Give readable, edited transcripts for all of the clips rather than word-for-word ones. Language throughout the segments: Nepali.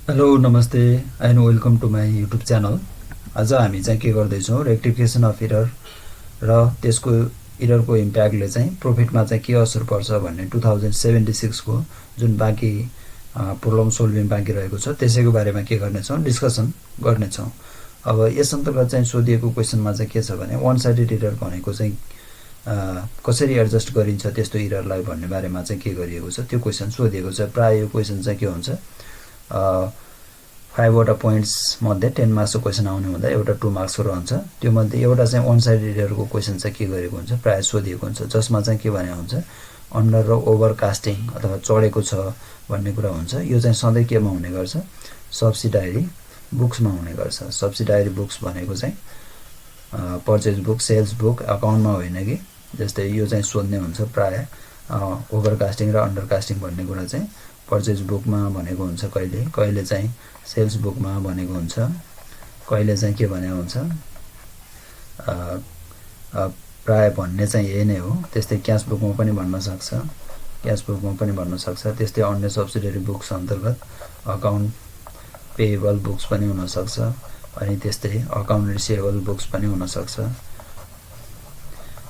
हेलो नमस्ते and welcome to my YouTube channel. आज हामी चाहिँ के गर्दैछौँ, रेक्टिफिकेसन अफ इरर र त्यसको इररको इम्प्याक्टले चाहिँ प्रोफिटमा चाहिँ के असर पर्छ भन्ने 2076 को जुन बाँकी प्रब्लम सोल्भिङ बाँकी रहेको छ त्यसैको बारेमा के गर्नेछौँ, डिस्कसन गर्नेछौँ। अब यस अन्तर्गत चाहिँ सोधिएको क्वेसनमा चाहिँ के छ भने वान साइडेड इरर भनेको चाहिँ कसरी एडजस्ट गरिन्छ त्यस्तो इररलाई भन्ने बारेमा चाहिँ के गरिएको छ त्यो क्वेसन सोधिएको छ। प्रायः यो क्वेसन चाहिँ के हुन्छ, 5वटा पोइन्ट्स मध्ये 10 मार्क्सको क्वेसन आउने हुँदा एउटा 2 मार्क्सको रहन्छ। त्यो मध्ये एउटा चाहिँ वान साइडेड इररको क्वेसन चाहिँ के गरेको हुन्छ, प्रायः सोधिएको हुन्छ, जसमा चाहिँ के भने हुन्छ अन्डर र ओभर कास्टिङ अथवा चढेको छ भन्ने कुरा हुन्छ। यो चाहिँ सधैँ केमा हुने गर्छ, सब्सिडायरी बुक्समा हुने गर्छ। सब्सिडायरी बुक्स भनेको चाहिँ पर्चेज बुक, सेल्स बुक, अकाउन्टमा होइन कि। जस्तै यो चाहिँ सोध्ने हुन्छ प्रायः ओभर कास्टिङ र अन्डर कास्टिङ भन्ने कुरा चाहिँ पर्चेज बुकमा भनेको हुन्छ, कहिले कहिले चाहिँ सेल्स बुकमा भनेको हुन्छ, कहिले चाहिँ के भने हुन्छ, प्राय भन्ने चाहिँ यही नै हो। त्यस्तै क्यास बुकमा पनि भन्न सक्छ, क्यास बुकमा पनि भन्न सक्छ। त्यस्तै अन्य सब्सिडरी बुक्स अन्तर्गत अकाउन्ट पेएबल बुक्स पनि हुनसक्छ, अनि त्यस्तै अकाउन्ट रिसिभेबल बुक्स पनि हुनसक्छ।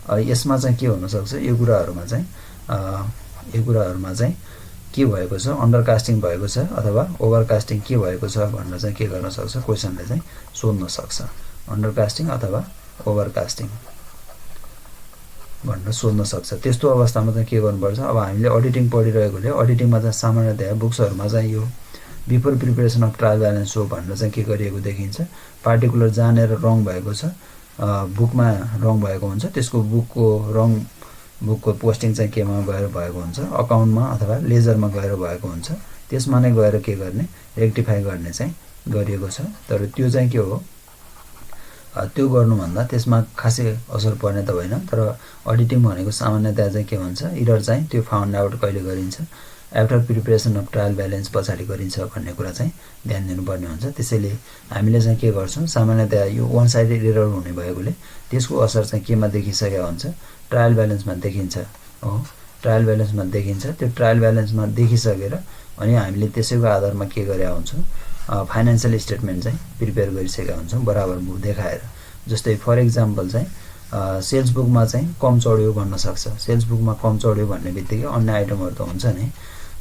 यसमा चाहिँ के हुनसक्छ, यो कुराहरूमा चाहिँ के भएको छ, अन्डर कास्टिङ भएको छ अथवा ओभर कास्टिङ के भएको छ भनेर चाहिँ के गर्न सक्छ, क्वेसनले चाहिँ सोध्न सक्छ। अन्डर कास्टिङ अथवा ओभर कास्टिङ भनेर सोध्न सक्छ। त्यस्तो अवस्थामा चाहिँ के गर्नुपर्छ, अब हामीले अडिटिङ पढिरहेकोले अडिटिङमा चाहिँ सामान्यतया बुक्सहरूमा चाहिँ यो before preparation of trial balance हो भनेर चाहिँ के गरिएको देखिन्छ। पार्टिकुलर जहाँनिर रङ भएको छ, बुकमा रङ भएको हुन्छ, त्यसको बुकको पोस्टिङ चाहिँ केमा गएर भएको हुन्छ, अकाउन्टमा अथवा लेजरमा गएर भएको हुन्छ। त्यसमा नै गएर के गर्ने, रेक्टिफाई गर्ने चाहिँ गरिएको छ। तर त्यो चाहिँ के हो, त्यो गर्नुभन्दा त्यसमा खासै असर पर्ने त होइन। तर अडिटिङ भनेको सामान्यतया चाहिँ के हुन्छ, इरर चाहिँ त्यो फाउन्ड आउट कहिले गरिन्छ, after preparation of trial balance पछाडि गरिन्छ भन्ने कुरा चाहिँ ध्यान दिनुपर्ने हुन्छ। त्यसैले हामीले चाहिँ के गर्छौँ, सामान्यतया यो वान साइडेड इरर हुने भएकोले त्यसको असर चाहिँ केमा देखिसकेको हुन्छ, ट्रायल ब्यालेन्समा देखिन्छ हो, ट्रायल ब्यालेन्समा देखिन्छ। त्यो ट्रायल ब्यालेन्समा देखिसकेर अनि हामीले त्यसैको आधारमा के गरेका हुन्छौँ, फाइनेन्सियल स्टेटमेन्ट चाहिँ प्रिपेयर गरिसकेका हुन्छौँ बराबर देखाएर। जस्तै फर इक्जाम्पल चाहिँ सेल्स बुकमा चाहिँ कम चढ्यो भन्न सक्छ। सेल्स बुकमा कम चढ्यो भन्ने बित्तिकै अन्य आइटमहरू त हुन्छ नि।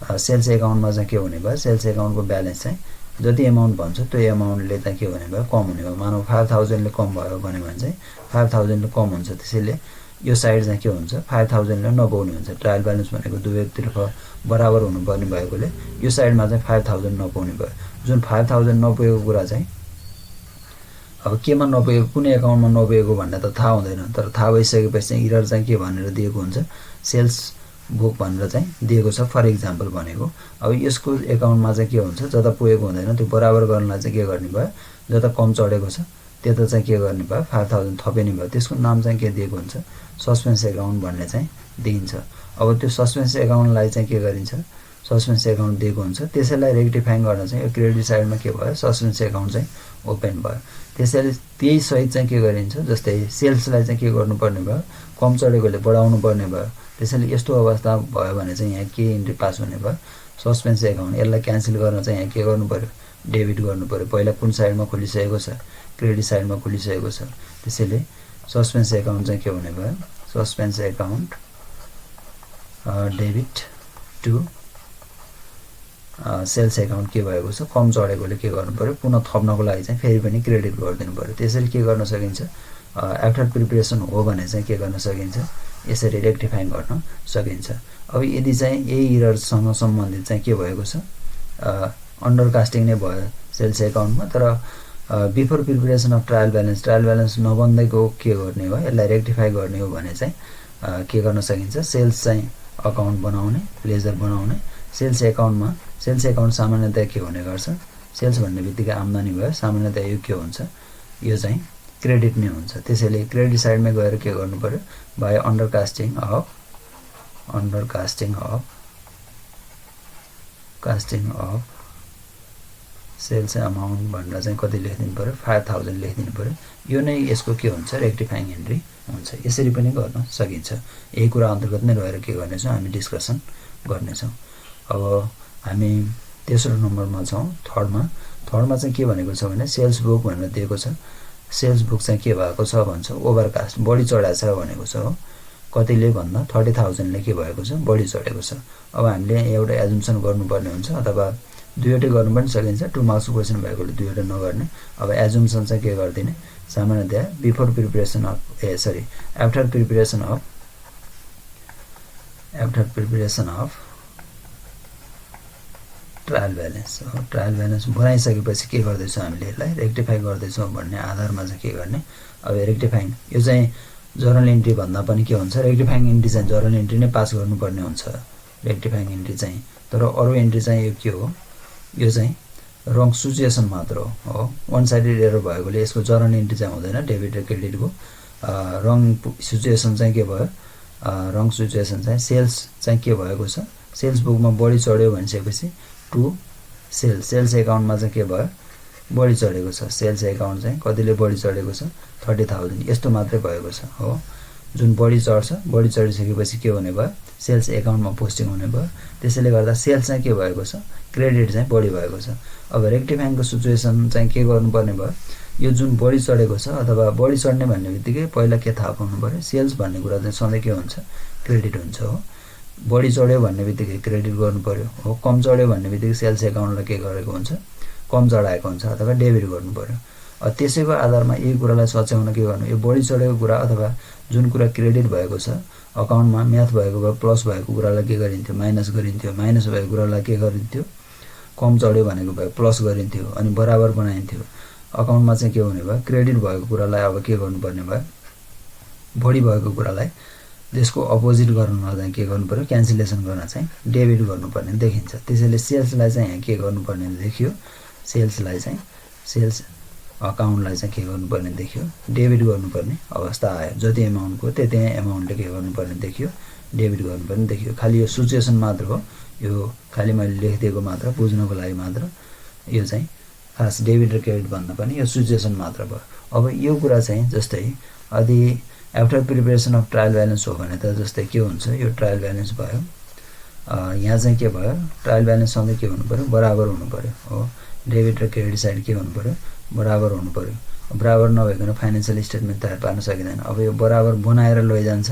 सेल्स एकाउन्टमा चाहिँ के हुने भयो, सेल्स एकाउन्टको ब्यालेन्स चाहिँ जति एमाउन्ट भन्छ त्यो एमाउन्टले चाहिँ के हुने भयो, कम हुने भयो। मानव 5000ले कम भयो भने चाहिँ 5000ले कम हुन्छ। त्यसैले यो साइड चाहिँ के हुन्छ, 5000ले नपुग्ने हुन्छ। ट्रायल ब्यालेन्स भनेको दुवैतर्फ बराबर हुनुपर्ने भएकोले यो साइडमा चाहिँ 5000 नपुग्ने भयो। जुन 5000 नपुगेको कुरा चाहिँ अब केमा नपुगेको, कुनै एकाउन्टमा नपुगेको भन्ने त थाहा हुँदैन। तर थाहा भइसकेपछि चाहिँ इरर चाहिँ के भनेर दिएको हुन्छ, सेल्स बुक भनेर चाहिँ दिएको छ फर इक्जाम्पल भनेको। अब यसको एकाउन्टमा चाहिँ के हुन्छ, जता पुगेको हुँदैन त्यो बराबर गर्नलाई चाहिँ के गर्ने भयो, जता कम चढेको छ त्यता चाहिँ के गर्ने भयो, 5000 थपिने भयो। त्यसको नाम चाहिँ के दिएको हुन्छ, सस्पेन्स एकाउन्ट भन्ने चाहिँ दिइन्छ। अब त्यो सस्पेन्स एकाउन्टलाई चाहिँ के गरिन्छ, सस्पेन्स एकाउन्ट दिएको हुन्छ। त्यसैलाई रेक्टिफाइङ गर्न चाहिँ यो क्रेडिट साइडमा के भयो, सस्पेन्स एकाउन्ट चाहिँ ओपन भयो। त्यसैले त्यही सहित चाहिँ के गरिन्छ, जस्तै सेल्सलाई चाहिँ के गर्नुपर्ने भयो, कम चढेकोले बढाउनु पर्ने भयो। त्यसैले यस्तो अवस्था भयो भने चाहिँ यहाँ के इन्ट्री पास हुने भयो, सस्पेन्स एकाउन्ट। यसलाई क्यान्सल गर्न चाहिँ यहाँ के गर्नु पर्यो, डेबिट गर्नु पर्यो। पहिला कुन साइडमा खोलिसकेको छ, क्रेडिट साइडमा खोलिसकेको छ। त्यसैले सस्पेन्स एकाउन्ट चाहिँ के हुने भयो, suspense account debit to sales account के भएको छ, कम चढेकोले के गर्नु पर्यो, पुनः थप्नको लागि चाहिँ फेरि पनि क्रेडिट गरिदिनु पर्यो। त्यसरी के गर्न सकिन्छ, आफ्टर प्रिपरेसन हो भने चाहिँ के गर्न सकिन्छ, यसरी रेक्टिफाइङ गर्न सकिन्छ। अब यदि चाहिँ यही इररसँग सम्बन्धित चाहिँ के भएको छ, अन्डर कास्टिङ नै भयो सेल्स एकाउन्टमा, तर before preparation of trial balance नबन्दैको के गर्ने हो, यसलाई रेक्टिफाई गर्ने हो भने चाहिँ के गर्न सकिन्छ, सेल्स चाहिँ अकाउन्ट बनाउने, लेजर बनाउने। सेल्स एकाउन्ट सामान्यतया के हुने गर्छ, सेल्स भन्ने बित्तिकै आम्दानी भयो, सामान्यतया यो के हुन्छ, यो चाहिँ क्रेडिट नै हुन्छ। त्यसैले क्रेडिट साइडमै गएर के गर्नु पर्यो, by undercasting of sales amount भनेर चाहिँ कति लेखिदिनु पर्यो, 5000 लेखिदिनु पर्यो। यो नै यसको के हुन्छ, रेक्टिफाइङ एन्ट्री हुन्छ। यसरी पनि गर्न सकिन्छ। यही कुरा अन्तर्गत नै रहेर के गर्नेछौँ, हामी डिस्कसन गर्नेछौँ। अब हामी तेस्रो नम्बरमा छौँ थर्डमा चाहिँ के भनेको छ भने सेल्स बुक भनेर दिएको छ। सेल्स बुक चाहिँ के भएको छ भन्छ ओभरकास्ट बढी चढाएको छ भनेको छ हो। कतिले भन्दा 30,000ले के भएको छ बढी चढेको छ। अब हामीले एउटा एजुम्सन गर्नुपर्ने हुन्छ अथवा दुईवटै गर्नु पनि सकिन्छ। 2 मार्क्सको क्वेसन भएकोले दुईवटा नगर्ने। अब एजुम्सन चाहिँ के गरिदिने सामान्यतया before preparation of after preparation of trial balance बनाइसकेपछि के गर्दैछौँ हामीले यसलाई रेक्टिफाई गर्दैछौँ भन्ने आधारमा चाहिँ के गर्ने अब रेक्टिफाइङ यो चाहिँ जर्नल इन्ट्री भन्दा पनि के हुन्छ रेक्टिफाइङ इन्ट्री चाहिँ जर्नल इन्ट्री नै पास गर्नुपर्ने हुन्छ रेक्टिफाइङ इन्ट्री चाहिँ। तर अरू इन्ट्री चाहिँ यो के हो यो चाहिँ रङ सिचुएसन मात्र हो। वान साइडेड एरर भएकोले यसको जर्नल इन्ट्री चाहिँ हुँदैन डेबिट र क्रेडिटको। रङ सिचुएसन चाहिँ के भयो रङ सिचुएसन चाहिँ सेल्स चाहिँ के भएको छ सेल्स बुकमा बढी चढ्यो भनिसकेपछि टु सेल्स एकाउन्टमा चाहिँ के भयो बढी चढेको छ। सेल्स एकाउन्ट चाहिँ कतिले बढी चढेको छ 30,000 यस्तो मात्रै भएको छ हो। जुन बढी चढ्छ बढी चढिसकेपछि के हुने भयो सेल्स एकाउन्टमा पोस्टिङ हुने भयो। त्यसैले गर्दा सेल्स चाहिँ के भएको छ क्रेडिट चाहिँ बढी भएको छ। अब रेक्टिफाइङको सिचुएसन चाहिँ के गर्नुपर्ने भयो यो जुन बढी चढेको छ अथवा बढी चढ्ने भन्ने बित्तिकै पहिला के थाहा पाउनु पर्यो सेल्स भन्ने कुरा चाहिँ सधैँ के हुन्छ क्रेडिट हुन्छ हो। बढी चढ्यो भन्ने बित्तिकै क्रेडिट गर्नु पर्यो हो। कम चढ्यो भन्ने बित्तिकै सेल्स एकाउन्टलाई के गरेको हुन्छ कम चढाएको हुन्छ अथवा डेबिट गर्नु पर्यो। त्यसैको आधारमा यही कुरालाई सच्याउन के गर्नु यो बढी चढेको कुरा अथवा जुन कुरा क्रेडिट भएको छ अकाउन्टमा म्याथ भएको भए प्लस भएको कुरालाई के गरिन्थ्यो माइनस गरिन्थ्यो। माइनस भएको कुरालाई के गरिन्थ्यो कम चढ्यो भनेको भए प्लस गरिन्थ्यो अनि बराबर बनाइन्थ्यो। अकाउन्टमा चाहिँ के हुने भयो क्रेडिट भएको कुरालाई अब के गर्नुपर्ने भयो बढी भएको कुरालाई त्यसको अपोजिट गर्नुमा चाहिँ के गर्नु पर्यो क्यान्सलेसन गर्न चाहिँ डेबिट गर्नुपर्ने देखिन्छ। त्यसैले सेल्सलाई चाहिँ यहाँ के गर्नुपर्ने देखियो सेल्सलाई चाहिँ सेल्स अकाउन्टलाई चाहिँ के गर्नुपर्ने देखियो डेबिट गर्नुपर्ने अवस्था आयो। जति एमाउन्टको त्यति एमाउन्टले के गर्नुपर्ने देखियो डेबिट गर्नुपर्ने देखियो। खालि यो सिचुएसन मात्र हो यो खालि मैले लेखिदिएको मात्र बुझ्नको लागि मात्र यो चाहिँ खास डेबिट र क्रेडिट भन्दा पनि यो सिचुएसन मात्र भयो। अब यो कुरा चाहिँ जस्तै यदि after preparation of trial balance हो भने त जस्तै के हुन्छ यो ट्रायल ब्यालेन्स भयो यहाँ चाहिँ के भयो ट्रायल ब्यालेन्स सधैँ के हुनु पर्यो बराबर हुनु पर्यो हो। डेबिट र क्रेडिट साइड के हुनु पर्यो बराबर हुनु पर्यो। बराबर नभइकन फाइनेन्सियल स्टेटमेन्ट तयार पार्न सकिँदैन। अब यो बराबर बनाएर लैजान्छ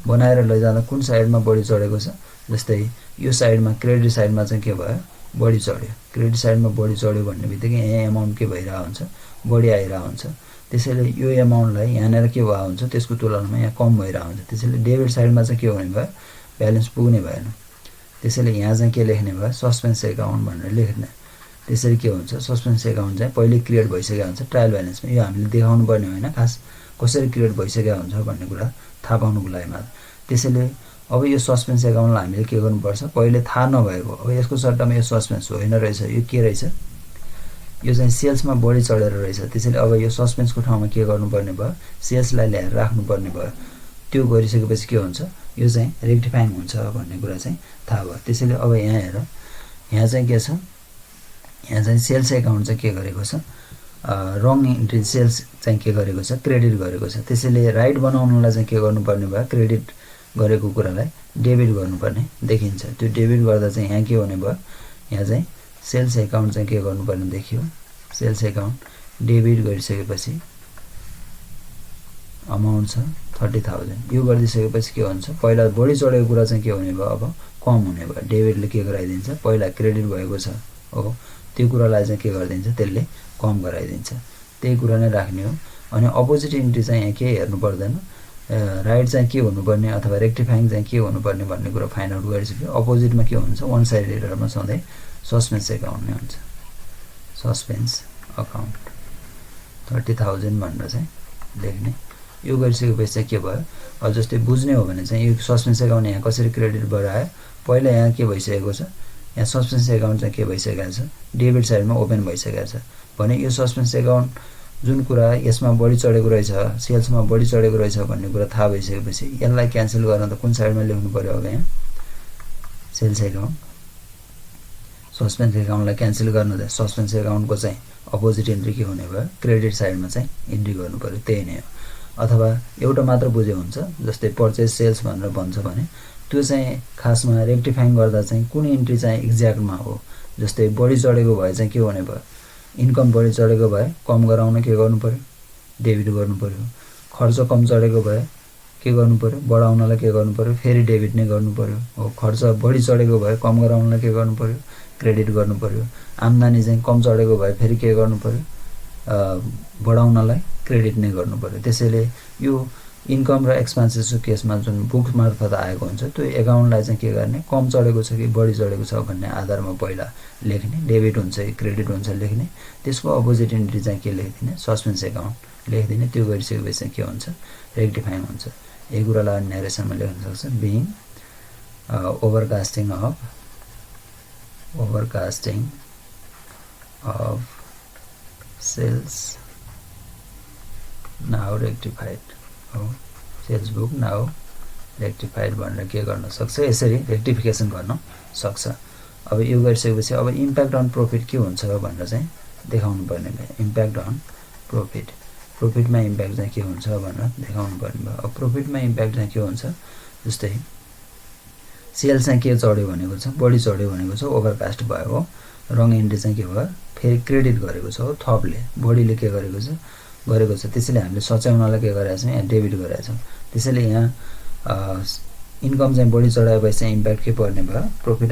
बनाएर लैजाँदा कुन साइडमा बढी चढेको छ जस्तै यो साइडमा क्रेडिट साइडमा चाहिँ के भयो बढी चढ्यो। क्रेडिट साइडमा बढी चढ्यो भन्ने बित्तिकै यहाँ एमाउन्ट के भइरहेको हुन्छ बढी आइरहेको हुन्छ। त्यसैले यो एमाउन्टलाई यहाँनिर के भएको हुन्छ त्यसको तुलनामा यहाँ कम भइरहेको हुन्छ। त्यसैले डेबिट साइडमा चाहिँ के हुने भयो ब्यालेन्स पुग्ने भएन। त्यसैले यहाँ चाहिँ के लेख्ने भयो सस्पेन्स एकाउन्ट भनेर लेख्ने। त्यसरी के हुन्छ सस्पेन्स एकाउन्ट चाहिँ पहिले क्रिएट भइसकेको हुन्छ ट्रायल ब्यालेन्समा। यो हामीले देखाउनु पर्ने होइन खास कसरी क्रिएट भइसकेको हुन्छ भन्ने कुरा थाहा पाउनुको लागि मात्र। त्यसैले अब यो सस्पेन्स एकाउन्टलाई हामीले के गर्नुपर्छ पहिले थाहा नभएको अब यसको सट्टामा यो सस्पेन्स होइन रहेछ यो के रहेछ यो चाहिँ सेल्समा बढी चढेर रहेछ। त्यसैले अब यो सस्पेन्सको ठाउँमा के गर्नुपर्ने भयो सेल्सलाई ल्याएर राख्नुपर्ने भयो। त्यो गरिसकेपछि के हुन्छ यो चाहिँ रेक्टिफाइङ हुन्छ भन्ने कुरा चाहिँ थाहा भयो। त्यसैले अब यहाँ हेर यहाँ चाहिँ के छ यहाँ चाहिँ सेल्स एकाउन्ट चाहिँ के गरेको छ रङ इन्ट्री सेल्स चाहिँ के गरेको छ क्रेडिट गरेको छ। त्यसैले राइट बनाउनलाई चाहिँ के गर्नुपर्ने भयो क्रेडिट गरेको कुरालाई डेबिट गर्नुपर्ने देखिन्छ। त्यो डेबिट गर्दा चाहिँ यहाँ के हुने भयो यहाँ चाहिँ सेल्स एकाउन्ट चाहिँ के गर्नुपर्ने देखियो सेल्स एकाउन्ट डेबिट गरिसकेपछि अमाउन्ट छ 30,000 यो गरिदिसकेपछि के हुन्छ पहिला बढी चढेको कुरा चाहिँ के हुने भयो अब कम हुने भयो। डेबिटले के गराइदिन्छ पहिला क्रेडिट भएको छ हो त्यो कुरालाई चाहिँ के गरिदिन्छ त्यसले कम गराइदिन्छ। त्यही कुरा नै राख्ने हो। अनि अपोजिट इन्ट्री चाहिँ यहाँ के हेर्नु पर्दैन राइट चाहिँ के हुनुपर्ने अथवा रेक्टिफाइङ चाहिँ के हुनुपर्ने भन्ने कुरा फाइन्ड आउट गरिसक्यो। अपोजिटमा के हुन्छ वान साइडेड एररमा सधैँ सस्पेन्स एकाउन्ट नै हुन्छ। सस्पेन्स अकाउन्ट 30,000 भनेर चाहिँ लेख्ने। यो गरिसकेपछि चाहिँ के भयो अब जस्तै बुझ्ने हो भने चाहिँ यो सस्पेन्स एकाउन्ट यहाँ कसरी क्रेडिट भएर आयो पहिला यहाँ के भइसकेको छ यहाँ सस्पेन्स एकाउन्ट चाहिँ के भइसकेको छ डेबिट साइडमा ओपन भइसकेको छ भने यो सस्पेन्स एकाउन्ट जुन कुरा यसमा बढी चढेको रहेछ सेल्समा बढी चढेको रहेछ भन्ने कुरा थाहा भइसकेपछि यसलाई क्यान्सल गर्न त कुन साइडमा लेख्नु पर्यो अब यहाँ सेल्स एकाउन्ट सस्पेन्स एकाउन्टलाई क्यान्सल गर्न त सस्पेन्स एकाउन्टको चाहिँ अपोजिट इन्ट्री के हुने भयो क्रेडिट साइडमा चाहिँ इन्ट्री गर्नु पर्यो त्यही नै हो। अथवा एउटा मात्र बुझे हुन्छ जस्तै पर्चेज सेल्स भनेर भन्छ भने त्यो चाहिँ खासमा रेक्टिफाइङ गर्दा चाहिँ कुन इन्ट्री चाहिँ एक्ज्याक्टमा हो जस्तै बढी चढेको भए चाहिँ के हुने भयो, इन्कम बढी चढेको भए कम गराउन के गर्नु पर्यो, डेबिट गर्नु पर्यो। खर्च कम चढेको भए के गर्नु पर्यो, बढाउनलाई के गर्नु पर्यो, फेरि डेबिट नै गर्नु पर्यो हो। खर्च बढी चढेको भए कम गराउनलाई के गर्नु पर्यो, क्रेडिट गर्नु पर्यो। आम्दानी चाहिँ कम चढेको भए फेरि के गर्नु पर्यो, बढाउनलाई क्रेडिट नै गर्नु पर्यो। त्यसैले यो इन्कम र एक्सपेन्सेसको केसमा जुन बुक मार्फत आएको हुन्छ त्यो एकाउन्टलाई चाहिँ के गर्ने, कम चढेको छ कि बढी चढेको छ भन्ने आधारमा पहिला लेख्ने, डेबिट हुन्छ कि क्रेडिट हुन्छ लेख्ने। त्यसको अपोजिट एन्ट्री चाहिँ के लेखिदिने, सस्पेन्स एकाउन्ट लेखिदिने। त्यो गरिसकेपछि चाहिँ के हुन्छ, रेक्टिफाइङ हुन्छ। यही कुरालाई न्यारेसनमा लेख्न सक्छ, being overcasting of sales now rectified हो, सेल्स बुक नाउ रेक्टिफाइड भनेर के गर्न सक्छ, यसरी रेक्टिफिकेसन गर्न सक्छ। अब यो गरिसकेपछि अब इम्प्याक्ट अन प्रफिट के हुन्छ भनेर चाहिँ देखाउनु पर्ने भयो। इम्प्याक्ट अन प्रफिटमा इम्प्याक्ट चाहिँ के हुन्छ भनेर देखाउनु पर्ने भयो। अब प्रफिटमा इम्प्याक्ट चाहिँ के हुन्छ, जस्तै सेल्स चाहिँ के चढ्यो भनेको छ, बढी चढ्यो भनेको छ, ओभरकास्ट भयो हो। रङ एन्ट्री चाहिँ के भयो, फेरि क्रेडिट गरेको छ हो, थपले बढीले के गरेको छ, त्यसैले हामीले सच्याउनलाई के गरेका छौँ, यहाँ डेबिट गरेका छौँ। त्यसैले यहाँ इन्कम चाहिँ बढी चढाएपछि चाहिँ इम्प्याक्ट के पर्ने भयो, profit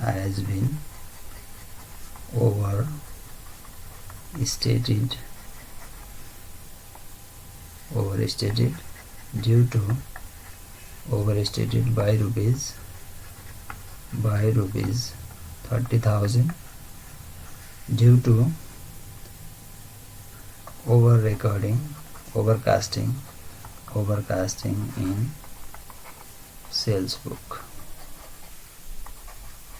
has been overstated due to overstated by rupees 30,000 due to overcasting in sales book।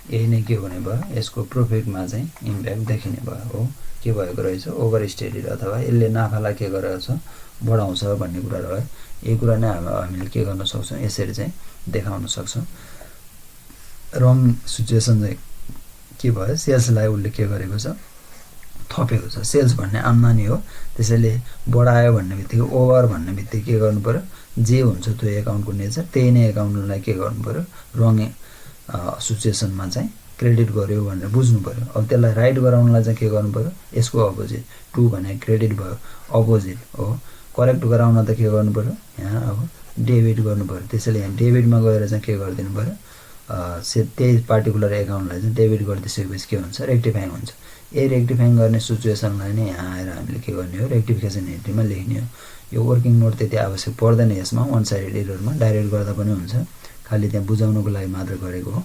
यही नै के हुने भयो, यसको प्रफिटमा चाहिँ इम्प्याक्ट देखिने भयो हो। के भएको रहेछ, ओभरस्टेटेड अथवा यसले नाफालाई के गरेको छ, बढाउँछ भन्ने कुरा रह्यो। यही कुरा नै हामीले के गर्न सक्छौँ, यसरी चाहिँ देखाउन सक्छौँ। रङ सिचुएसन चाहिँ के भयो, सेल्सलाई उसले के गरेको छ, थपेको छ। सेल्स भन्ने आम्दानी हो, त्यसैले बढायो भन्ने बित्तिकै, ओभर भन्ने बित्तिकै के गर्नु पर्यो, जे हुन्छ त्यो एकाउन्टको नेचर, त्यही नै एकाउन्टलाई के गर्नु पर्यो, रङ सिचुएसनमा चाहिँ क्रेडिट गर्यो भनेर बुझ्नु पर्यो। अब त्यसलाई राइट गराउनलाई चाहिँ के गर्नु पर्यो, यसको अपोजिट, टु भने क्रेडिट भयो, अपोजिट हो। करेक्ट गराउन त के गर्नु पर्यो, यहाँ अब डेबिट गर्नु पर्यो। त्यसैले यहाँ डेबिटमा गएर चाहिँ के गरिदिनु पर्यो, त्यही पार्टिकुलर एकाउन्टलाई चाहिँ डेबिट गरिदिइसकेपछि के हुन्छ, रेक्टिफाइङ हुन्छ। यही रेक्टिफाइङ गर्ने सिचुएसनलाई नै यहाँ आएर हामीले के गर्ने हो, रेक्टिफिकेसन एन्ट्रीमा लेख्ने हो। यो वर्किङ नोट त्यति आवश्यक पर्दैन यसमा, वान साइडेड एररमा डाइरेक्ट गर्दा पनि हुन्छ, खालि त्यहाँ बुझाउनुको लागि मात्र गरेको हो।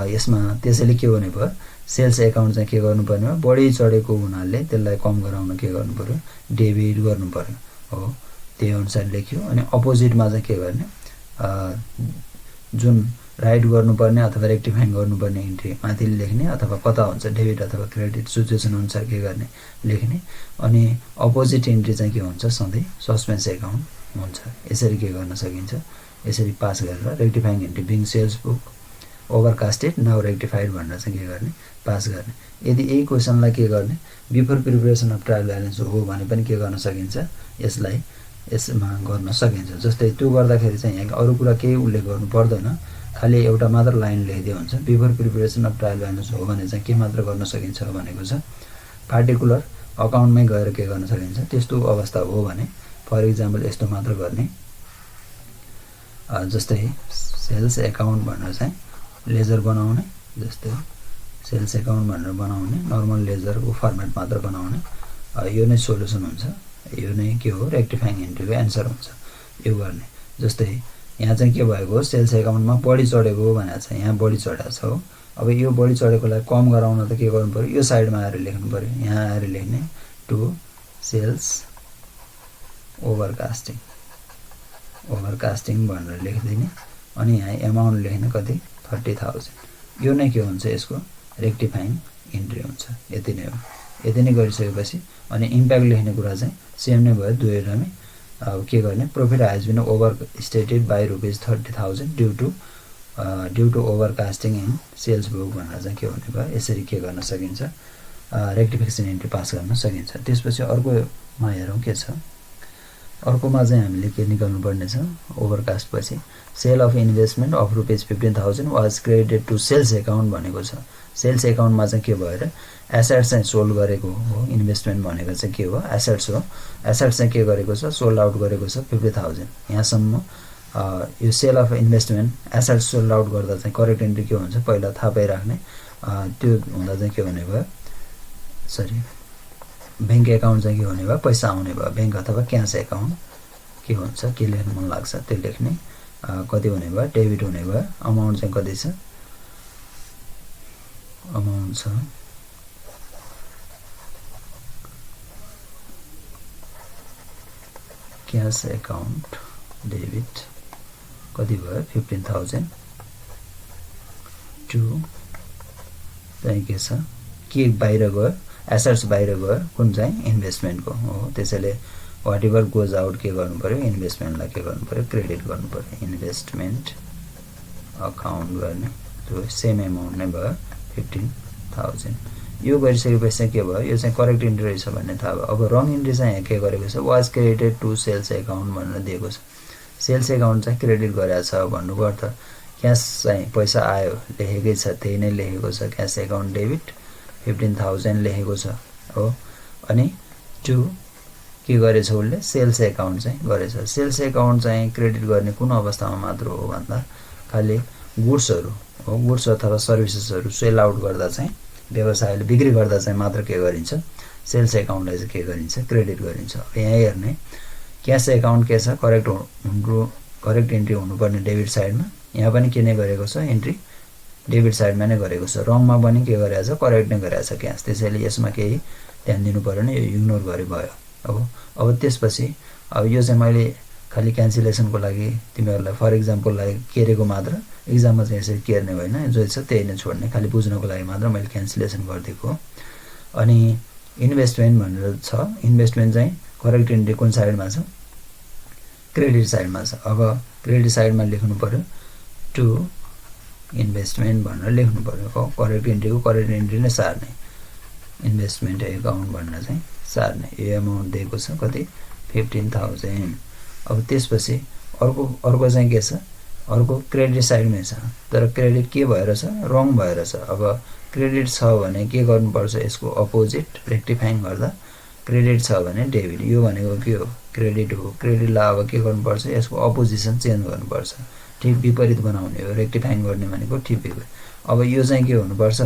यसमा त्यसैले के हुने भयो, सेल्स एकाउन्ट चाहिँ के गर्नुपर्ने हो, बढी चढेको हुनाले त्यसलाई कम गराउन के गर्नु पर्यो, डेबिट गर्नु पर्यो हो। त्यही अनुसार लेख्यो। अनि अपोजिटमा चाहिँ के गर्ने, जुन राइट गर्नुपर्ने अथवा रेक्टिफाइङ गर्नुपर्ने इन्ट्री माथि लेख्ने, अथवा कता हुन्छ डेबिट अथवा क्रेडिट सिचुएसन अनुसार के गर्ने लेख्ने। अनि अपोजिट इन्ट्री चाहिँ के हुन्छ, सधैँ सस्पेन्स एकाउन्ट हुन्छ। यसरी के गर्न सकिन्छ, यसरी पास गरेर rectifying entry being sales book overcasted now rectified भनेर चाहिँ के गर्ने, पास गर्ने। यदि यही क्वेसनलाई के गर्ने, before preparation of trial balance हो भने पनि के गर्न सकिन्छ, यसलाई यसमा गर्न सकिन्छ। जस्तै त्यो गर्दाखेरि चाहिँ यहाँ अरू कुरा केही उल्लेख गर्नु पर्दैन, खालि एउटा मात्र लाइन लेखिदियो हुन्छ। Before preparation of trial balance हो भने चाहिँ के मात्र गर्न सकिन्छ भनेको छ, पार्टिकुलर अकाउन्टमै गएर के गर्न सकिन्छ, त्यस्तो अवस्था हो भने फर इक्जाम्पल यस्तो मात्र गर्ने। जस्तै सेल्स एकाउन्ट भनेर चाहिँ लेजर बनाउने, जस्तै सेल्स एकाउन्ट भनेर बनाउने, नर्मल लेजरको फर्मेट मात्र बनाउने। यो नै सोल्युसन हुन्छ, यो नै के हो, रेक्टिफाइङ एन्ट्रीको एन्सर हुन्छ यो गर्ने। जस्तै यहाँ चाहिँ के भएको हो, सेल्स एकाउन्टमा बढी चढेको हो भनेको छ, यहाँ बढी चढेको छ हो। अब यो बढी चढेकोलाई कम गराउन त के गर्नु पर्यो, यो साइडमा आएर लेख्नु पर्यो, यहाँ आएर लेख्ने टु सेल्स ओभरकास्टिङ भनेर लेखिदिने। अनि यहाँ एमाउन्ट लेख्ने कति, 30,000। यो नै के हुन्छ, यसको रेक्टिफाइङ इन्ट्री हुन्छ। यति नै हो। यति नै गरिसकेपछि अनि इम्प्याक्ट लेख्ने कुरा चाहिँ सेम नै भयो दुवैटामै। अब के गर्ने, profit has been overstated by rupees 30,000 due to overcasting in sales book भनेर चाहिँ के हुने भयो, यसरी के गर्न सकिन्छ, रेक्टिफिकेसन एन्ट्री पास गर्न सकिन्छ। त्यसपछि अर्कोमा हेरौँ के छ, अर्कोमा चाहिँ हामीले के निकाल्नु पर्ने छ ओभरकास्ट पछि sale of investment of rupees 15,000 was credited to sales account भनेको छ। सेल्स एकाउन्टमा चाहिँ के भयो र एसेट्स चाहिँ सोल्ड गरेको हो। इन्भेस्टमेन्ट भनेको चाहिँ के हो एसेट्स हो। एसेट्स चाहिँ के गरेको छ सोल्ड आउट गरेको छ 50,000। यहाँसम्म यो sale of investment assets sold out गर्दा चाहिँ करेक्ट एन्ट्री के हुन्छ पहिला थाहा पाइराख्ने। त्यो हुँदा चाहिँ के हुने भयो सरी बैंक एकाउन्ट चाहिँ के हुने भयो पैसा आउने भयो। बैंक अथवा क्यास एकाउन्ट के हुन्छ के लेख्न मन लाग्छ त्यो लेख्ने। कति हुने भयो डेबिट हुने भयो। अमाउन्ट चाहिँ कति छ अमाउन्ट छ क्यास एकाउन्ट डेबिट कति भयो 15,000 टु चाहिँ के छ के बाहिर गयो एसेट्स बाहिर गयो कुन चाहिँ इन्भेस्टमेन्टको हो। त्यसैले वाट एभर गोज आउट के गर्नु पर्यो इन्भेस्टमेन्टलाई के गर्नु पर्यो क्रेडिट गर्नु पर्यो। इन्भेस्टमेन्ट अकाउन्ट गर्ने त्यो सेम एमाउन्ट नै भयो 15,000। यो गरिसकेपछि चाहिँ के भयो यो चाहिँ करेक्ट इन्ट्री रहेछ भन्ने थाहा भयो। अब रङ इन्ट्री चाहिँ यहाँ के गरेको छ was credited to sales account भनेर दिएको छ। सेल्स एकाउन्ट चाहिँ क्रेडिट गरेको छ भन्नुको अर्थ क्यास चाहिँ पैसा आयो लेखेकै छ त्यही नै लेखेको छ क्यास एकाउन्ट डेबिट 15,000 लेखेको छ हो। अनि टु के गरेछ उसले सेल्स एकाउन्ट चाहिँ गरेछ। सेल्स एकाउन्ट चाहिँ क्रेडिट गर्ने कुन अवस्थामा मात्र हो भन्दा खालि गुड्सहरू हो गुड्स अथवा सर्भिसेसहरू सेल आउट गर्दा चाहिँ व्यवसायले बिक्री गर्दा चाहिँ मात्र के गरिन्छ सेल्स एकाउन्टलाई चाहिँ के गरिन्छ क्रेडिट गरिन्छ। यहाँ हेर्ने क्यास एकाउन्ट के छ करेक्ट इन्ट्री हुनुपर्ने डेबिट साइडमा। यहाँ पनि के नै गरेको छ इन्ट्री डेबिट साइडमा नै गरेको छ। रङमा पनि के गरेको छ करेक्ट नै गरेको छ क्यास। त्यसैले यसमा केही ध्यान दिनु परेन यो इग्नोर गरे भयो। अब त्यसपछि अब यो चाहिँ मैले खालि क्यान्सलेसनको लागि तिमीहरूलाई फर इक्जाम्पललाई केरेको मात्र इक्जाममा चाहिँ यसरी केर्ने होइन जो छ त्यही नै छोड्ने खालि बुझ्नको लागि मात्र मैले क्यान्सलेसन गरिदिएको हो। अनि इन्भेस्टमेन्ट भनेर छ इन्भेस्टमेन्ट चाहिँ करेक्ट इन्ट्री कुन साइडमा छ क्रेडिट साइडमा छ। अब क्रेडिट साइडमा लेख्नु पर्यो टु इन्भेस्टमेन्ट भनेर लेख्नु पर्यो हो। करेक्ट इन्ट्रीको करेक्ट इन्ट्री नै सार्ने इन्भेस्टमेन्ट एकाउन्ट भनेर चाहिँ सार्ने। यो एमाउन्ट दिएको छ कति 15,000। अब त्यसपछि अर्को चाहिँ के छ अर्को क्रेडिट साइडमै छ तर क्रेडिट के भएर छ रङ भएर छ। अब क्रेडिट छ भने के गर्नुपर्छ यसको अपोजिट रेक्टिफाइङ गर्दा क्रेडिट छ भने डेबिट यो भनेको के हो क्रेडिट हो। क्रेडिटलाई अब के गर्नुपर्छ यसको अपोजिसन चेन्ज गर्नुपर्छ ठिक विपरीत बनाउने हो। रेक्टिफाइङ गर्ने भनेको ठिक विपरीत। अब यो चाहिँ के हुनुपर्छ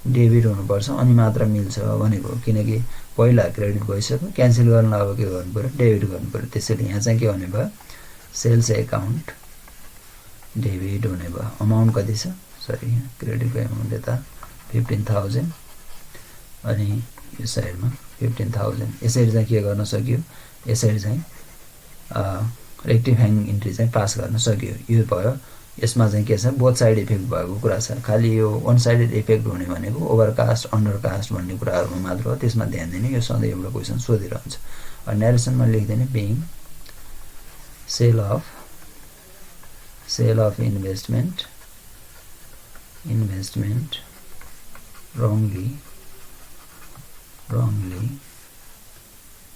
डेबिट हुनुपर्छ अनि मात्र मिल्छ भनेको किनकि पहिला क्रेडिट भइसक्यो क्यान्सल गर्नलाई अब के गर्नु पर्यो डेबिट गर्नु पर्यो। त्यसैले यहाँ चाहिँ के हुने भयो सेल्स एकाउन्ट डेबिट हुने भयो। अमाउन्ट कति छ सरी क्रेडिटको एमाउन्ट यता 15,000 अनि यो साइडमा 15,000। यसरी चाहिँ के गर्न सक्यो यसरी चाहिँ रेक्टिफाइङ इन्ट्री चाहिँ पास गर्न सक्यो। यो भयो यसमा चाहिँ के छ बोथ साइड इफेक्ट भएको कुरा छ। खालि यो वान साइडेड इफेक्ट हुने भनेको ओभरकास्ट अन्डरकास्ट भन्ने कुराहरूमा मात्र हो। त्यसमा ध्यान दिने यो सधैँ एउटा क्वेसन सोधिरहन्छ। न्यारेसनमा लेख्दैन being sale of investment wrongly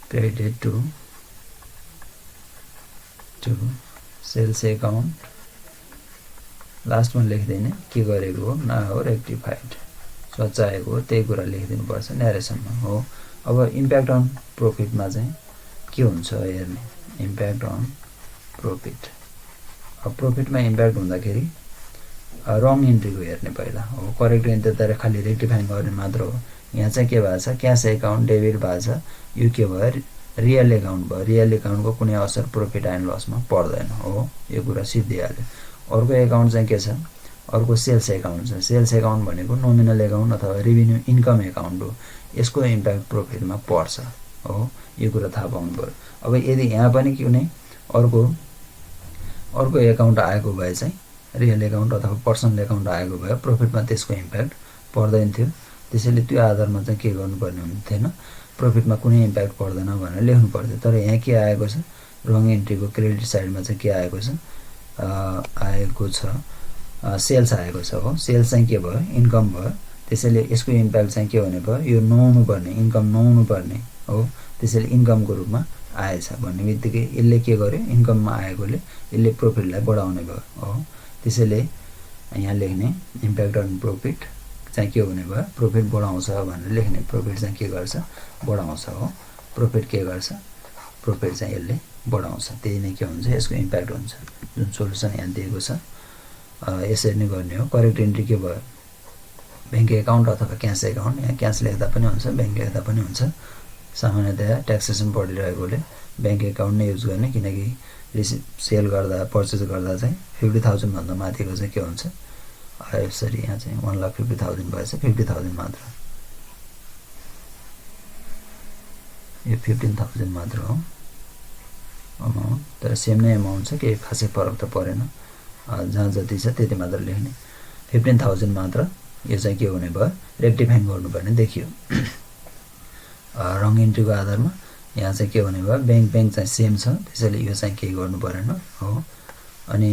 credited to sales account लास्टमा लेख्दैन के गरेको हो न हो रेक्टिफाइड सच्याएको हो त्यही कुरा लेखिदिनुपर्छ न्यारेसनमा हो। अब इम्प्याक्ट अन प्रोफिटमा चाहिँ के हुन्छ हेर्ने इम्प्याक्ट अन प्रोफिट। अब प्रोफिटमा इम्प्याक्ट हुँदाखेरि रङ इन्ट्रीको हेर्ने पहिला हो। करेक्ट इन्ट्री त खालि रेक्टिफाइङ गर्ने मात्र हो। यहाँ चाहिँ के भएको छ क्यास एकाउन्ट डेबिट भएको छ यो के भयो रियल एकाउन्ट भयो। रियल एकाउन्टको कुनै असर प्रॉफिट एन्ड लसमा पर्दैन हो यो कुरा सिद्धिहाल्यो। अर्को एकाउन्ट चाहिँ के छ अर्को सेल्स एकाउन्ट छ। सेल्स एकाउन्ट भनेको नोमिनल एकाउन्ट अथवा रेभिन्यू इन्कम एकाउन्ट हो। यसको इम्प्याक्ट प्रॉफिटमा पर्छ हो यो कुरा थाहा पाउनु पर्यो। अब यदि यहाँ पनि कुनै अर्को एकाउन्ट आएको भए चाहिँ रियल एकाउन्ट अथवा पर्सनल एकाउन्ट आएको भए प्रॉफिटमा त्यसको इम्प्याक्ट पर्दैन थियो। त्यसैले त्यो आधारमा चाहिँ के गर्नुपर्ने हुन्थेन प्रॉफिटमा कुनै इम्प्याक्ट पर्दैन भनेर लेख्नु पर्थ्यो। तर यहाँ के आएको छ रङ इन्ट्रीको क्रेडिट साइडमा चाहिँ के आएको छ सेल्स आएको छ हो। सेल्स चाहिँ के भयो इन्कम भयो। त्यसैले यसको इम्प्याक्ट चाहिँ के हुने भयो यो नहुनु पर्ने इन्कम नहुनु पर्ने हो। त्यसैले इन्कमको रूपमा आएछ भन्ने बित्तिकै यसले के गर्यो इन्कममा आएकोले यसले प्रोफिटलाई बढाउने भयो हो। त्यसैले यहाँ लेख्ने इम्प्याक्ट अन प्रोफिट चाहिँ के हुने भयो प्रोफिट बढाउँछ भनेर लेख्ने। प्रोफिट चाहिँ के गर्छ बढाउँछ हो। प्रोफिट के गर्छ प्रोफिट चाहिँ यसले बढाउँछ। त्यही नै के हुन्छ यसको इम्प्याक्ट हुन्छ। जुन सोलुसन यहाँ दिएको छ यसरी नै गर्ने हो। करेक्ट इन्ट्री के भयो ब्याङ्क एकाउन्ट अथवा क्यास एकाउन्ट। यहाँ क्यास लेख्दा पनि हुन्छ ब्याङ्क लेख्दा पनि हुन्छ। सामान्यतया ट्याक्सेसन पढिरहेकोले ब्याङ्क एकाउन्ट नै युज गर्ने किनकि सेल गर्दा पर्चेज गर्दा चाहिँ 50,000 भन्दा माथिको चाहिँ के हुन्छ यसरी यहाँ चाहिँ 1,50,000 भएछ 50,000 मात्र। यो 15,000 मात्र हो अमाउन्ट तर सेम नै अमाउन्ट छ केही खासै फरक त परेन। जहाँ जति छ त्यति मात्र लेख्ने 15,000 मात्र। यो चाहिँ के हुने भयो रेक्टिफाइङ गर्नुपर्ने देखियो। रङ इन्ट्रीको आधारमा यहाँ चाहिँ के हुने भयो ब्याङ्क चाहिँ सेम छ त्यसैले यो चाहिँ केही गर्नु परेन हो। अनि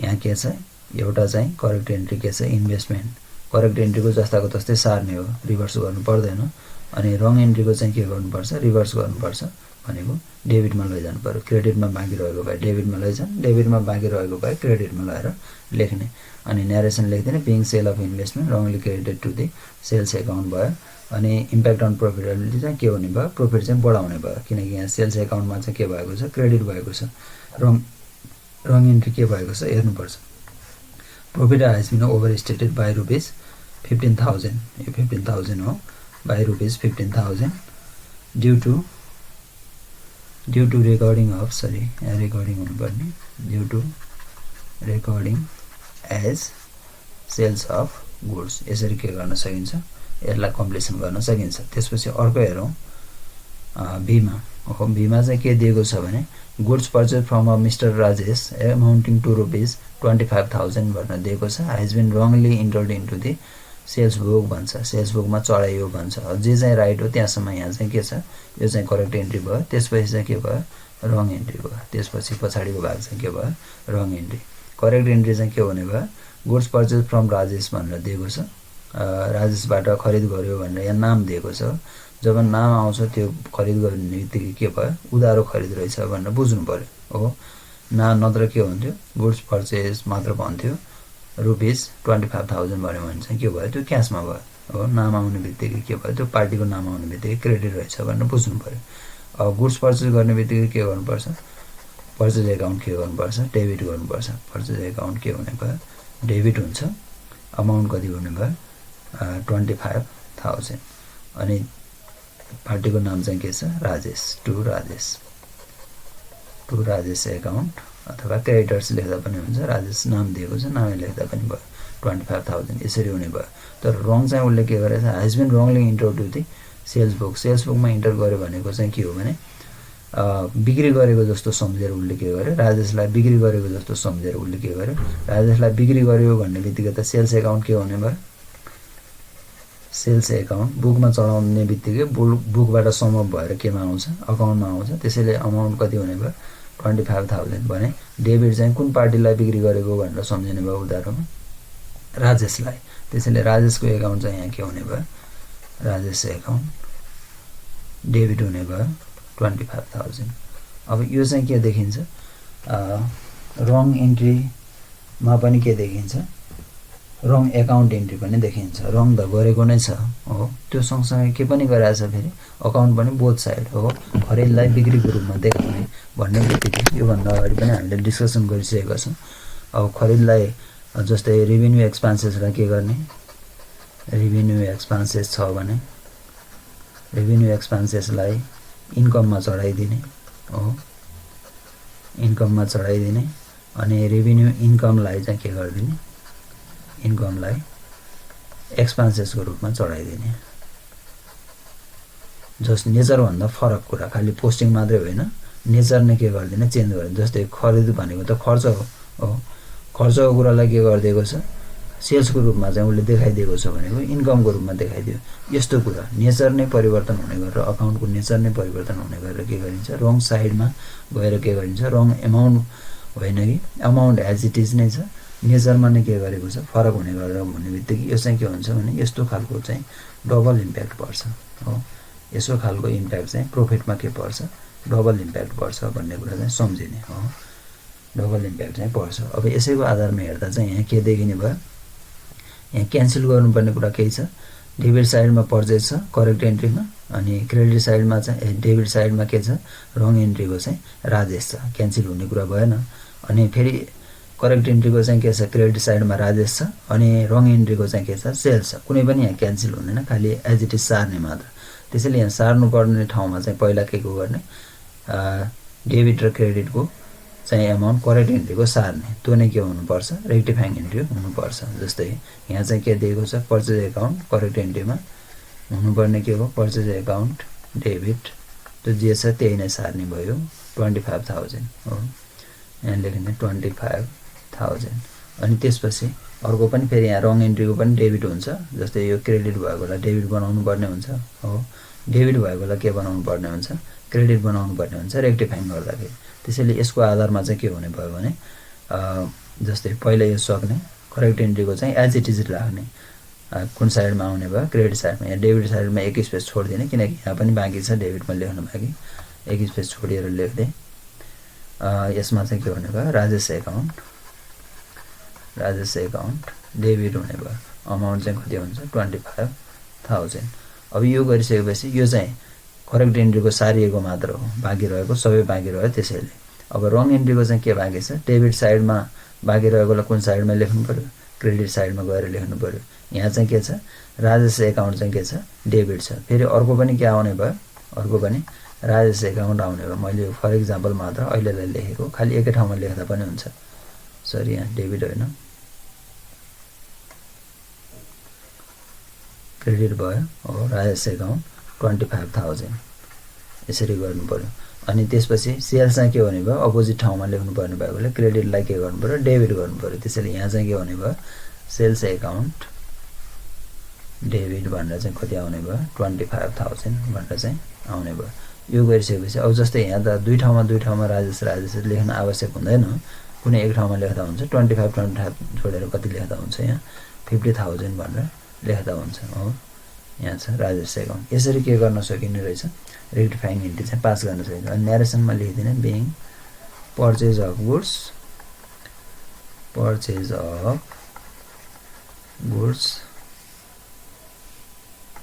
यहाँ के छ एउटा चाहिँ करेक्ट इन्ट्री के छ इन्भेस्टमेन्ट। करेक्ट इन्ट्रीको जस्ताको तस्तै सार्ने हो रिभर्स गर्नु पर्दैन। अनि रङ इन्ट्रीको चाहिँ के गर्नुपर्छ रिभर्स गर्नुपर्छ भनेको डेबिटमा लैजानु पर्यो। क्रेडिटमा बाँकी रहेको भए डेबिटमा लैजाने डेबिटमा बाँकी रहेको भए क्रेडिटमा लगाएर लेख्ने। अनि न्यारेसन लेख्दिने being sale of investment wrongly credited to the sales account भयो। अनि इम्प्याक्ट अन प्रोफिटेबिलिटी चाहिँ के हुने भयो प्रोफिट चाहिँ बढाउने भयो किनकि यहाँ सेल्स एकाउन्टमा चाहिँ के भएको छ क्रेडिट भएको छ। रङ इन्ट्री के भएको छ हेर्नुपर्छ। Profit has been overstated by rupees 15,000 यो 15,000 हो by rupees 15,000 due to recording of recording हुनुपर्ने due to recording as sales of goods। यसरी के गर्न सकिन्छ यसलाई कम्प्लिसन गर्न सकिन्छ। त्यसपछि अर्को हेरौँ बीमा हो। बीमा चाहिँ के दिएको छ भने goods purchase from a mister Rajesh amounting to rupees 25,000 भनेर दिएको छ। Has been wrongly entered into the sales book भन्छ। सेल्स बुकमा चढाइयो भन्छ। जे चाहिँ राइट हो त्यहाँसम्म यहाँ चाहिँ के छ यो चाहिँ करेक्ट इन्ट्री भयो। त्यसपछि चाहिँ के भयो रङ इन्ट्री भयो। त्यसपछि पछाडिको भाग चाहिँ के भयो रङ इन्ट्री। करेक्ट इन्ट्री चाहिँ के हुने भयो गुड्स पर्चेज फ्रम राजेश भनेर दिएको छ। राजेशबाट खरिद गर्यो भनेर यहाँ नाम दिएको छ। जब नाम आउँछ त्यो खरिद गर्ने बित्तिकै के भयो उधारो खरिद रहेछ भनेर बुझ्नु पर्यो हो। नत्र के हुन्थ्यो गुड्स पर्चेज मात्र भन्थ्यो रुपिस 25,000 भन्यो भने चाहिँ के भयो त्यो क्यासमा भयो हो। नाम आउने बित्तिकै के भयो त्यो पार्टीको नाम आउने बित्तिकै क्रेडिट रहेछ भनेर बुझ्नु पर्यो। अब गुड्स पर्चेज गर्ने बित्तिकै के गर्नुपर्छ पर्चेज एकाउन्ट के गर्नुपर्छ डेबिट गर्नुपर्छ। पर्चेज एकाउन्ट के हुने भयो डेबिट हुन्छ। अमाउन्ट कति हुने भयो 25,000। अनि पार्टीको नाम चाहिँ के छ राजेश टु राजेश एकाउन्ट अथवा क्रेडिटर्स लेख्दा पनि हुन्छ। राजेश नाम दिएको छ नामै लेख्दा पनि भयो 25,000 यसरी हुने भयो। तर रङ चाहिँ उसले के गरेछ has been wrongly enter to the sales book. Sales बुकमा इन्टर गर्यो भनेको चाहिँ के हो भने बिक्री गरेको जस्तो सम्झेर उसले के गर्यो राजेशलाई बिक्री गरेको जस्तो सम्झेर उसले के गर्यो राजेशलाई बिक्री गर्यो भन्ने बित्तिकै त सेल्स एकाउन्ट के हुने भयो सेल्स एकाउन्ट बुकमा चढाउने बित्तिकै बुकबाट समअप भएर केमा आउँछ अकाउन्टमा आउँछ। त्यसैले अमाउन्ट कति हुने भयो 25,000 भने डेबिट चाहिँ कुन पार्टीलाई बिक्री गरेको भनेर सम्झिने भयो उधारोमा राजेशलाई। त्यसैले राजेशको एकाउन्ट चाहिँ यहाँ के हुने भयो राजेश एकाउन्ट डेबिट हुने भयो 25,000। अब यो चाहिँ के देखिन्छ रङ इन्ट्रीमा पनि के देखिन्छ रङ एकाउन्ट इन्ट्री पनि देखिन्छ। रङ त गरेको नै छ हो। त्यो सँगसँगै के पनि गराएको छ फेरि अकाउन्ट पनि बोथ साइड हो। खरिदलाई बिक्रीको रूपमा देखाउने भन्ने बित्तिकै योभन्दा अगाडि पनि हामीले डिस्कसन गरिसकेका छौँ। अब खरिदलाई जस्तै रेभिन्यू एक्सपेन्सेसलाई के गर्ने रेभिन्यू एक्सपेन्सेस छ भने रेभिन्यू एक्सपेन्सेसलाई इन्कममा चढाइदिने हो। इन्कममा चढाइदिने अनि रेभिन्यू इन्कमलाई चाहिँ के गरिदिने इन्कमलाई एक्सपेन्सेसको रूपमा चढाइदिने। जस नेचरभन्दा फरक कुरा खालि पोस्टिङ मात्रै होइन नेचर नै के गरिदिने चेन्ज गरिदिने। जस्तै खरिद भनेको त खर्च हो। खर्चको कुरालाई के गरिदिएको छ सेल्सको रूपमा चाहिँ उसले देखाइदिएको छ भनेको इन्कमको रूपमा देखाइदियो। यस्तो कुरा नेचर नै परिवर्तन हुने गरेर अकाउन्टको नेचर नै परिवर्तन हुने गरेर के गरिन्छ रङ साइडमा गएर के गरिन्छ रङ एमाउन्ट होइन कि अमाउन्ट एज इट इज नै छ नेचरमा नै के गरेको छ फरक हुने गरेर भन्ने बित्तिकै यो चाहिँ के हुन्छ भने यस्तो खालको चाहिँ डबल इम्प्याक्ट पर्छ हो। यसो खालको इम्प्याक्ट चाहिँ प्रोफिटमा के पर्छ डबल इम्प्याक्ट पर्छ भन्ने कुरा चाहिँ सम्झिने हो। डबल इम्प्याक्ट चाहिँ पर्छ। अब यसैको आधारमा हेर्दा चाहिँ यहाँ के देखिने भयो, यहाँ क्यान्सल गर्नुपर्ने कुरा केही छ, डेबिट साइडमा पर्चेज छ करेक्ट एन्ट्रीमा, अनि क्रेडिट साइडमा चाहिँ डेबिट साइडमा के छ, रङ एन्ट्रीको चाहिँ राजेश छ, क्यान्सल हुने कुरा भएन। अनि फेरि करेक्ट एन्ट्रीको चाहिँ के छ, क्रेडिट साइडमा राजेश छ, अनि रङ एन्ट्रीको चाहिँ के छ, सेल्स छ। कुनै पनि यहाँ क्यान्सल हुँदैन, खालि एज इट इज सार्ने मात्र। त्यसैले यहाँ सार्नुपर्ने ठाउँमा चाहिँ पहिला के को गर्ने, डेबिट र क्रेडिटको चाहिँ एमाउन्ट करेक्ट एन्ट्रीको सार्ने, त्यो नै के हुनुपर्छ, रेक्टिफाइङ एन्ट्री हुनुपर्छ। जस्तै यहाँ चाहिँ के दिएको छ, पर्चेज एकाउन्ट करेक्ट एन्ट्रीमा हुनुपर्ने के हो, पर्चेज एकाउन्ट डेबिट, त्यो जे छ त्यही नै सार्ने भयो, 25,000 हो, यहाँ लेखिने 25,000। अनि त्यसपछि अर्को पनि फेरि यहाँ रङ एन्ट्रीको पनि डेबिट हुन्छ, जस्तै यो क्रेडिट भएकोलाई डेबिट बनाउनु पर्ने हुन्छ हो, डेबिट भएकोलाई के बनाउनु पर्ने हुन्छ, क्रेडिट बनाउनु पर्ने हुन्छ रेक्टिफाइङ गर्दाखेरि। त्यसैले यसको आधारमा चाहिँ के हुने भयो भने जस्तै पहिला यो सक्ने करेक्ट एन्ट्रीको चाहिँ एज इट इज राख्ने, कुन साइडमा आउने भयो, क्रेडिट साइडमा। यहाँ डेबिट साइडमा एक स्पेस छोडिदिने, किनकि यहाँ पनि बाँकी छ डेबिटमा लेख्नु बाँकी, एक स्पेस छोडिएर लेख्दै यसमा चाहिँ के हुने भयो, राजेश एकाउन्ट डेबिट हुने भयो, अमाउन्ट चाहिँ कति हुन्छ, 25,000। अब यो गरिसकेपछि यो चाहिँ करेक्ट एन्ट्रीको सारिएको मात्र हो, बाँकी रहेको सबै बाँकी रह्यो। त्यसैले अब रङ एन्ट्रीको चाहिँ के बाँकी छ, डेबिट साइडमा बाँकी रहेकोलाई कुन साइडमा लेख्नु पर्यो, क्रेडिट साइडमा गएर लेख्नु पर्यो। यहाँ चाहिँ के छ, राजेश एकाउन्ट चाहिँ के छ, डेबिट छ। फेरि अर्को पनि के आउने भयो, अर्को पनि राजेश एकाउन्ट आउने भयो। मैले फर इक्जाम्पल मात्र अहिलेलाई लेखेको, खालि एकै ठाउँमा लेख्दा पनि हुन्छ, सरी यहाँ डेबिट होइन क्रेडिट भयो हो, राजेश एकाउन्ट 25,000 यसरी गर्नु पर्यो। अनि त्यसपछि सेल्स चाहिँ के हुने भयो, अपोजिट ठाउँमा लेख्नु पर्ने भएकोले क्रेडिटलाई के गर्नु पर्यो, डेबिट गर्नु पर्यो। त्यसैले यहाँ चाहिँ के हुने भयो, सेल्स एकाउन्ट डेबिट भनेर चाहिँ कति आउने भयो, 25,000 भनेर चाहिँ आउने भयो। यो गरिसकेपछि अब जस्तै यहाँ त दुई ठाउँमा राजेश लेख्न आवश्यक हुँदैन, कुनै एक ठाउँमा लेख्दा हुन्छ, 25 जोडेर कति लेख्दा हुन्छ, यहाँ 50,000 भनेर लेख्दा हुन्छ हो। यहाँ छ राजेश एकाउन्ट। यसरी के गर्न सकिने रहेछ, रेक्टिफाइङ एन्ट्री चाहिँ पास गर्न सकिन्छ। अनि न्यारेसनमा लेखिदिने, being purchase of goods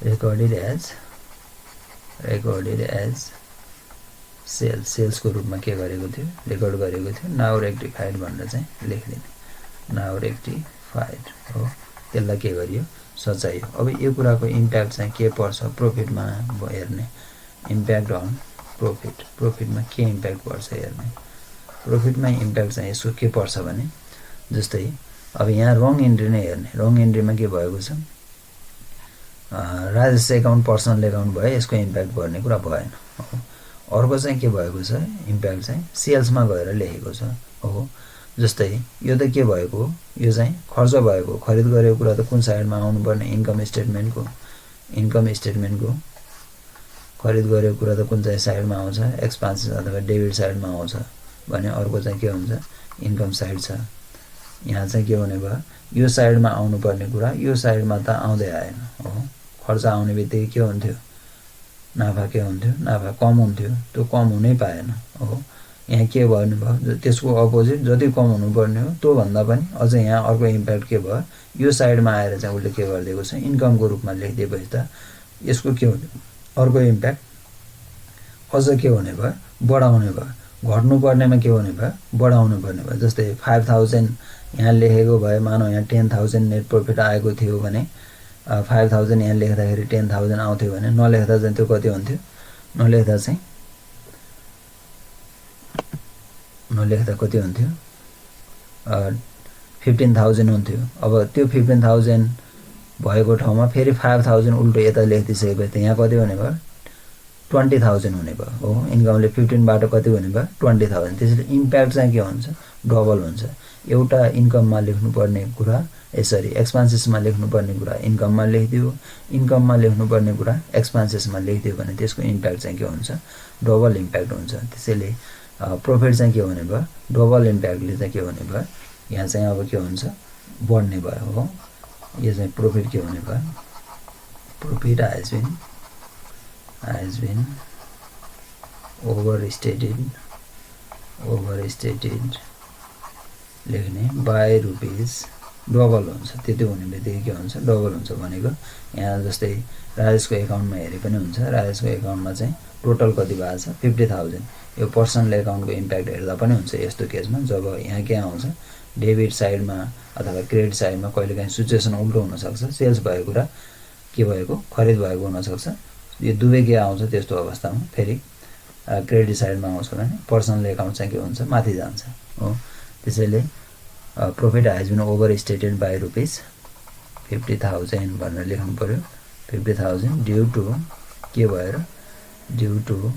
recorded as सेल्सको रूपमा के गरेको थियो, रेकर्ड गरेको थियो, नाउ रेक्टिफाइड भनेर चाहिँ लेखिदिने, नाउ रेक्टिफाइड हो। त्यसलाई के गरियो, सचाइयो। अब यो कुराको इम्प्याक्ट चाहिँ के पर्छ, प्रोफिटमा हेर्ने, इम्प्याक्ट अन प्रोफिटमा के इम्प्याक्ट पर्छ हेर्ने। प्रोफिटमा इम्प्याक्ट चाहिँ यसको के पर्छ भने, जस्तै अब यहाँ रङ एन्ट्री नै हेर्ने, रङ एन्ट्रीमा के भएको छ, राजेश एकाउन्ट पर्सनल एकाउन्ट भयो, यसको इम्प्याक्ट पर्ने कुरा भएन हो। अर्को चाहिँ के भएको छ, इम्प्याक्ट चाहिँ सेल्समा गएर लेखेको छ हो। जस्तै यो त के भएको हो, यो चाहिँ खर्च भएको, खरिद गरेको कुरा त कुन साइडमा आउनुपर्ने, इन्कम स्टेटमेन्टको खरिद गरेको कुरा त कुन चाहिँ साइडमा आउँछ, एक्सपेन्सेस अथवा डेबिट साइडमा आउँछ भने अर्को चाहिँ के हुन्छ, इन्कम साइड छ। यहाँ चाहिँ के हुने भयो, यो साइडमा आउनुपर्ने कुरा यो साइडमा त आउँदै आएन हो। खर्च आउने बित्तिकै के हुन्थ्यो, नाफा के हुन्थ्यो, नाफा कम हुन्थ्यो, त्यो कम हुनै पाएन हो। यहाँ के भन्नुभयो, त्यसको अपोजिट जति कम हुनुपर्ने हो त्योभन्दा पनि अझ यहाँ अर्को इम्प्याक्ट के भयो, यो साइडमा आएर चाहिँ उसले के गरिदिएको छ, इन्कमको रूपमा लेखिदिएपछि त यसको के हुने, अर्को इम्प्याक्ट अझ के हुने भयो, बढाउने भयो। घट्नुपर्नेमा के हुने भयो, बढाउनु पर्ने भयो। जस्तै 5,000 यहाँ लेखेको भए, मानौ यहाँ 10,000 नेट प्रफिट आएको थियो भने 5,000 यहाँ लेख्दाखेरि 10,000 आउँथ्यो भने नलेख्दा चाहिँ त्यो कति हुन्थ्यो, नलेख्दा कति हुन्थ्यो, 15,000 हुन्थ्यो। अब त्यो 15,000 भएको ठाउँमा फेरि 5,000 उल्टो यता लेखिदिइसकेपछि त यहाँ कति हुने भयो, 20,000 हुने भयो हो। इन्कमले 15बाट कति हुने भयो, 20,000। त्यसैले इम्प्याक्ट चाहिँ के हुन्छ, डबल हुन्छ। एउटा इन्कममा लेख्नुपर्ने कुरा यसरी एक्सपेन्सेसमा लेख्नुपर्ने कुरा इन्कममा लेखिदियो, इन्कममा लेख्नुपर्ने कुरा एक्सपेन्सेसमा लेखिदियो भने त्यसको इम्प्याक्ट चाहिँ के हुन्छ, डबल इम्प्याक्ट हुन्छ। त्यसैले प्रफिट चाहिँ के हुने भयो, डबल इम्प्याक्टले चाहिँ के हुने भयो, यहाँ चाहिँ अब के हुन्छ, बढ्ने भयो हो। यो चाहिँ प्रफिट के हुने भयो, प्रफिट has been ओभरस्टेटेड लेख्ने बाई रुपिस डबल हुन्छ। त्यति हुने बित्तिकै के हुन्छ, डबल हुन्छ भनेको यहाँ जस्तै राजेशको एकाउन्टमा हेरे पनि हुन्छ। राजेशको एकाउन्टमा चाहिँ टोटल कति भएको छ 50,000। यो पर्सनल एकाउन्टको इम्प्याक्ट हेर्दा पनि हुन्छ यस्तो केसमा, जब यहाँ के आउँछ डेबिट साइडमा अथवा क्रेडिट साइडमा कहिलेकाहीँ सिचुएसन उल्टो हुनसक्छ, सेल्स भएको कुरा के भएको खरिद भएको हुनसक्छ। यो दुवै के आउँछ त्यस्तो अवस्थामा फेरि क्रेडिट साइडमा आउँछ भने पर्सनल एकाउन्ट चाहिँ के हुन्छ, माथि जान्छ हो। त्यसैले profit has been overstated by rupees 50,000 भनेर लेख्नु पर्यो। 50,000 ड्यू टु के भएर, due to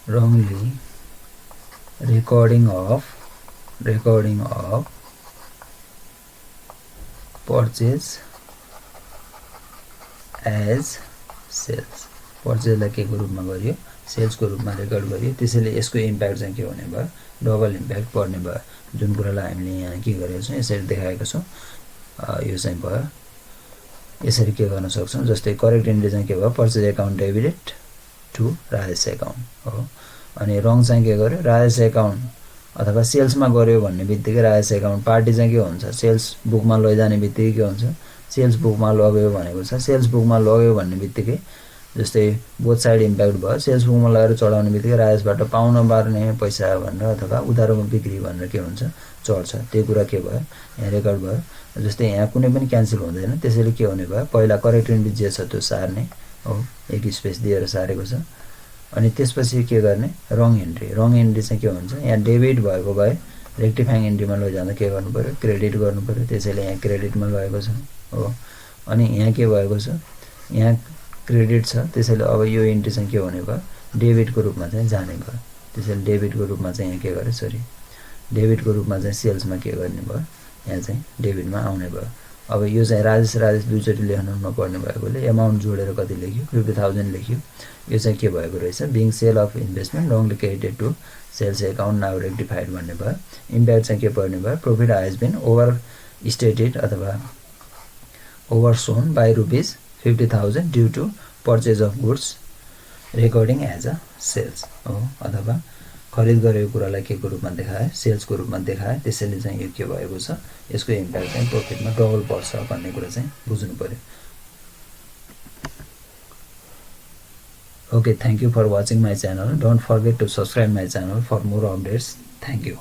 wrongly recording of purchase as sales। पर्चेजलाई के को रूपमा गरियो, सेल्सको रूपमा रेकर्ड गरियो। त्यसैले यसको इम्प्याक्ट चाहिँ के हुने भयो, डबल इम्प्याक्ट पर्ने भयो। जुन कुरालाई हामीले यहाँ के गरेको छौँ यसरी देखाएको छौँ, यो चाहिँ भयो। यसरी के गर्न सक्छौँ, जस्तै करेक्ट इन्ट्री चाहिँ के भयो, purchase account debited to Rajesh account हो। अनि रङ चाहिँ के गर्यो, राजेश एकाउन्ट अथवा सेल्समा गऱ्यो भन्ने बित्तिकै राजेश एकाउन्ट पार्टी चाहिँ के हुन्छ, सेल्स बुकमा लैजाने बित्तिकै के हुन्छ, सेल्स बुकमा लग्यो भनेको छ। सेल्स बुकमा लग्यो भन्ने बित्तिकै जस्तै बोथ साइड इम्प्याक्ट भयो। सेल्स बुकमा लगेर चढाउने बित्तिकै राजेशबाट पाउन पार्ने पैसा भनेर अथवा उधारोमा बिक्री भनेर के हुन्छ, चढ्छ। त्यो कुरा के भयो, यहाँ रेकर्ड भयो। जस्तै यहाँ कुनै पनि क्यान्सल हुँदैन। त्यसैले के हुने भयो, पहिला करेक्ट इन्ट्री जे छ त्यो सार्ने हो, एक स्पेस दिएर सारेको छ। अनि त्यसपछि के गर्ने, रङ इन्ट्री चाहिँ के हुन्छ, यहाँ डेबिट भएको भए रेक्टिफाइङ इन्ट्रीमा लैजाँदा के गर्नु पर्यो, क्रेडिट गर्नु पर्यो। त्यसैले यहाँ क्रेडिटमा लगेको छ हो। अनि यहाँ के भएको छ, यहाँ क्रेडिट छ। त्यसैले अब यो इन्ट्री चाहिँ के हुने भयो, डेबिटको रूपमा चाहिँ जाने भयो। त्यसैले डेबिटको रूपमा चाहिँ यहाँ के गरे, डेबिटको रूपमा चाहिँ सेल्समा के गर्ने भयो, यहाँ चाहिँ डेबिटमा आउने भयो। अब यो चाहिँ राजेश दुईचोटि लेख्न नपर्ने भएकोले एमाउन्ट जोडेर कति लेख्यो, 50,000 लेख्यो। यो चाहिँ के भएको रहेछ, being sale of investment wrongly credited to sales account now rectified भन्ने भयो। इम्प्याक्ट चाहिँ के पर्ने भयो, profit has been overstated अथवा overshown by rupees 50,000 due to purchase of goods recording as a sales हो। अथवा खरिद गरेको कुरालाई के को रूपमा देखाए, सेल्सको रूपमा देखाए। त्यसैले चाहिँ यो के भएको छ, यसको इम्प्याक्ट चाहिँ प्रॉफिटमा डबल पर्छ भन्ने कुरा चाहिँ बुझ्नु पर्यो। Okay, thank you for watching my channel. Don't forget to subscribe my channel for more updates. Thank you.